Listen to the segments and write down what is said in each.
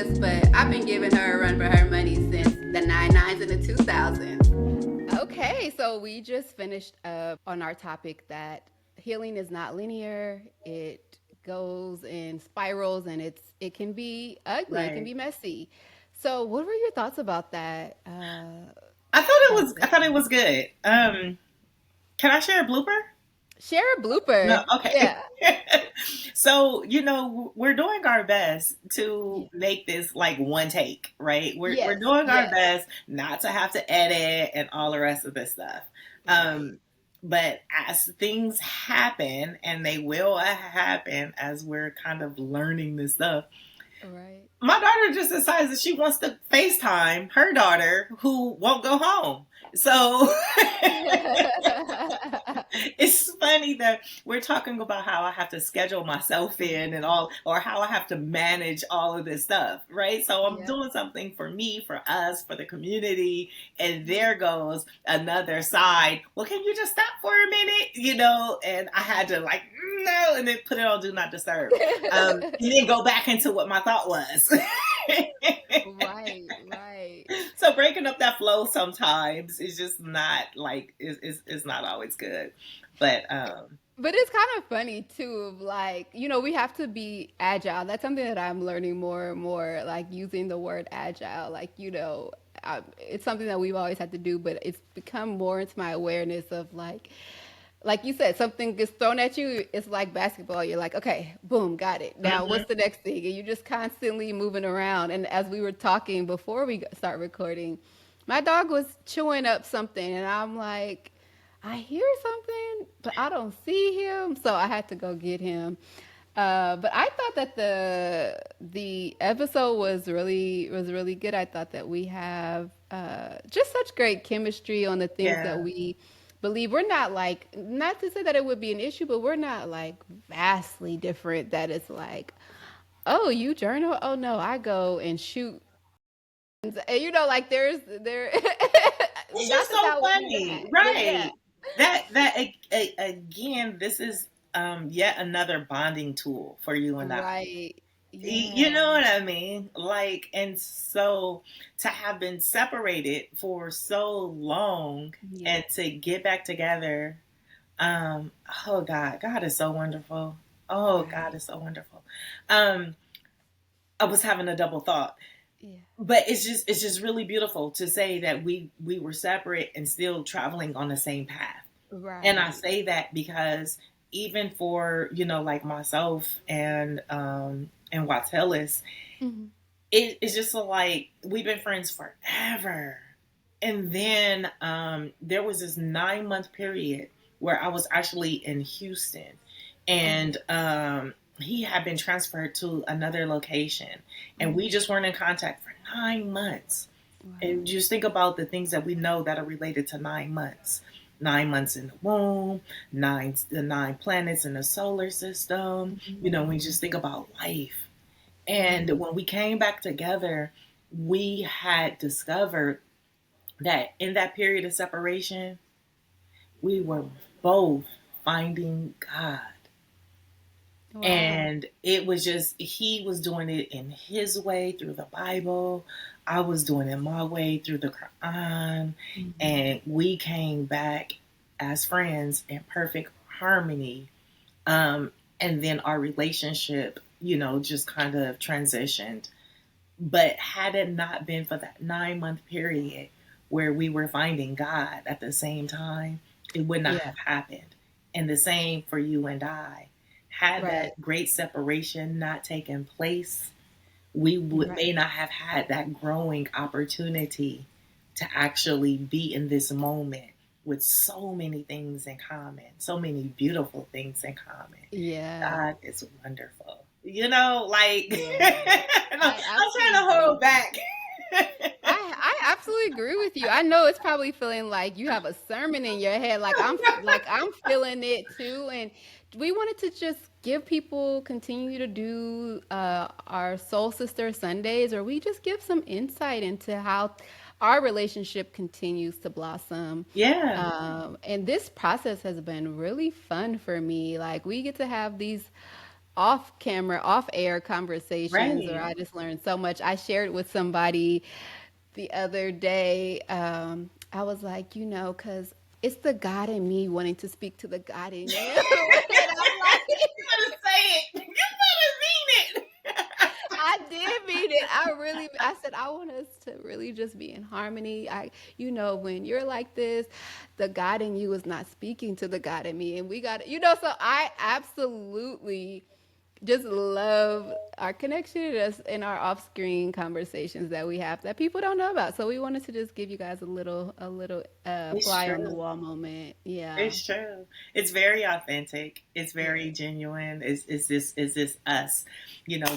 us, but I've been giving her a run for her money since the 99s and the 2000s. Okay, so we just finished up on our topic that healing is not linear. It goes in spirals and it can be ugly, it can Right. be messy. So, what were your thoughts about that? I That thought it was good. Can I share a blooper? share a No, blooper. okay. Yeah. So, we're doing our best to Yeah. make this like one take, right? We're Yes. doing our Yes. best not to have to edit and all the rest of this stuff. Right. Um, but as things happen, and they will happen as we're kind of learning this stuff, Right. my daughter just decides that she wants to FaceTime her daughter who won't go home. So it's funny that we're talking about how I have to schedule myself in and all, or how I have to manage all of this stuff, right? So I'm Yeah. doing something for me, for us, for the community, and there goes another side. Well, can you just stop for a minute? And I had to like, no, and then put it on do not disturb. And then go back into what my thought was. Right, right. So breaking up that flow sometimes is just not like is not always good. But But it's kind of funny too, of like, we have to be agile. That's something that I'm learning more and more, like using the word agile. Like, it's something that we've always had to do, but it's become more into my awareness of like you said, something gets thrown at you. It's like basketball. You're like, okay, boom, got it. Now, mhm. what's the next thing? And you're just constantly moving around. And as we were talking before we start recording, my dog was chewing up something, and I'm like, I hear something, but I don't see him, so I had to go get him. But I thought that the episode was really good. I thought that we have just such great chemistry on the things that Yeah. we believe. We're not like, not to say that it would be an issue, but we're not like vastly different. That it's like, oh, you journal? Oh no, I go and shoot. And like there, It's not just that so that would be funny, bad, but yeah, right? Again, this is yet another bonding tool for you and I. right, You yeah, know what I mean? Like, and so to have been separated for so long yeah, and to get back together, oh God, God is so wonderful. Oh, God right, is so wonderful. Um, I was having a double thought, yeah, but it's just really beautiful to say that we were separate and still traveling on the same path. And I right, say that because even for like myself and Wattelis, hmm, it's just like we've been friends forever. And then there was this 9 month period where I was actually in Houston, okay, and he had been transferred to another location, and we hmm, just weren't in contact for 9 months. And wow, just think about the things that we know that are related to 9 months. 9 months in the womb, the nine planets in the solar system. We hmm, just think about life. And right, when we came back together, we had discovered that in that period of separation, we were both finding God. wow, And it was just, he was doing it in his way through the Bible. I was doing it my way through the Quran. hmm, And we came back as friends in perfect harmony. And then our relationship, just kind of transitioned. But had it not been for that 9 month period where we were finding God at the same time, it would not yeah, have happened. And the same for you and I. Had right, that great separation not taken place, we may right, not have had that growing opportunity to actually be in this moment with so many things in common, so many beautiful things in common. yeah, God is wonderful. Like yeah. I I'm trying absolutely to agree. hold back. I absolutely agree with you. I know it's probably feeling like you have a sermon in your head. Like I'm feeling it too. And we wanted to just give people continue to do our Soul Sister Sundays, or we just give some insight into how our relationship continues to blossom. Yeah. And this process has been really fun for me. Like we get to have these off camera, off air conversations where Right. I just learned so much. I shared with somebody the other day. I was like, because it's the God in me wanting to speak to the God in you. And I'm like, You better say it. You better mean it. I did mean it. I said, I want us to really just be in harmony. When you're like this, the God in you is not speaking to the God in me. And we got, so I absolutely just love our connection and our off-screen conversations that we have that people don't know about. So we wanted to just give you guys a little It's fly on the true. wall moment. Yeah. It's true. It's very authentic. It's very Yeah. genuine. Is this us?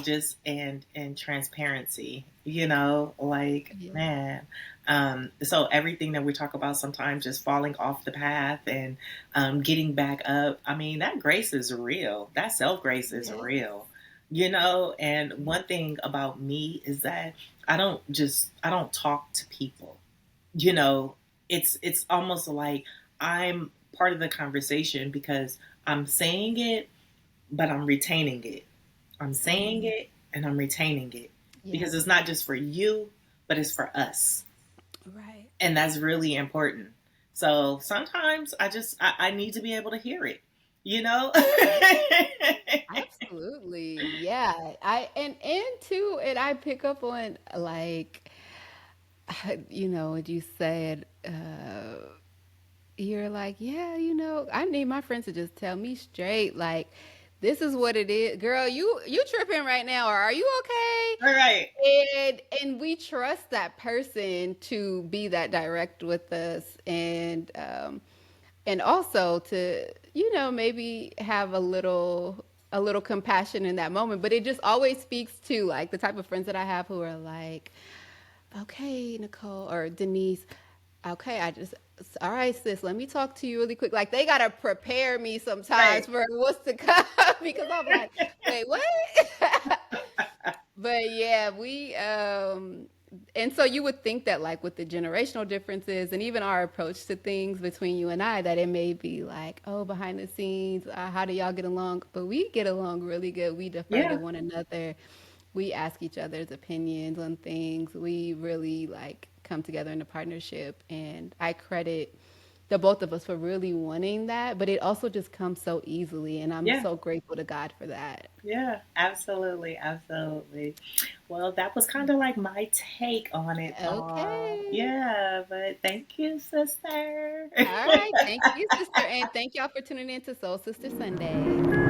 Just and transparency. Like Yeah. man. So everything that we talk about sometimes just falling off the path and getting back up. I mean, that grace is real. That self grace is Yes. real. And one thing about me is that I don't talk to people. you know it's almost like I'm part of the conversation because I'm saying it, but I'm retaining it. I'm saying Mm, it and I'm retaining it yeah. because it's not just for you, but it's for us. Right. And that's really important. So sometimes I need to be able to hear it, you know? Absolutely. Yeah. And too, and I pick up on like what you said, you're like, yeah, I need my friends to just tell me straight, like, this is what it is. Girl, you tripping right now, or are you okay? All right. And we trust that person to be that direct with us, and also to maybe have a little compassion in that moment. But it just always speaks to like the type of friends that I have who are like, okay, Nicole or Denise, okay, all right, sis, let me talk to you really quick. Like they gotta prepare me sometimes Right. for what's to come because I'm like, wait, what? But yeah, and so you would think that like with the generational differences and even our approach to things between you and I, that it may be like, oh, behind the scenes, how do y'all get along? But we get along really good. We defer to Yeah. one another. We ask each other's opinions on things. We really like come together in a partnership, and I credit the both of us for really wanting that, but it also just comes so easily, and I'm Yeah. so grateful to God for that. Yeah, absolutely, absolutely. Well, that was kind of like my take on it all. Okay. Yeah, but thank you, sister. All right. Thank you, sister. And thank y'all for tuning in to Soul Sister Sundays.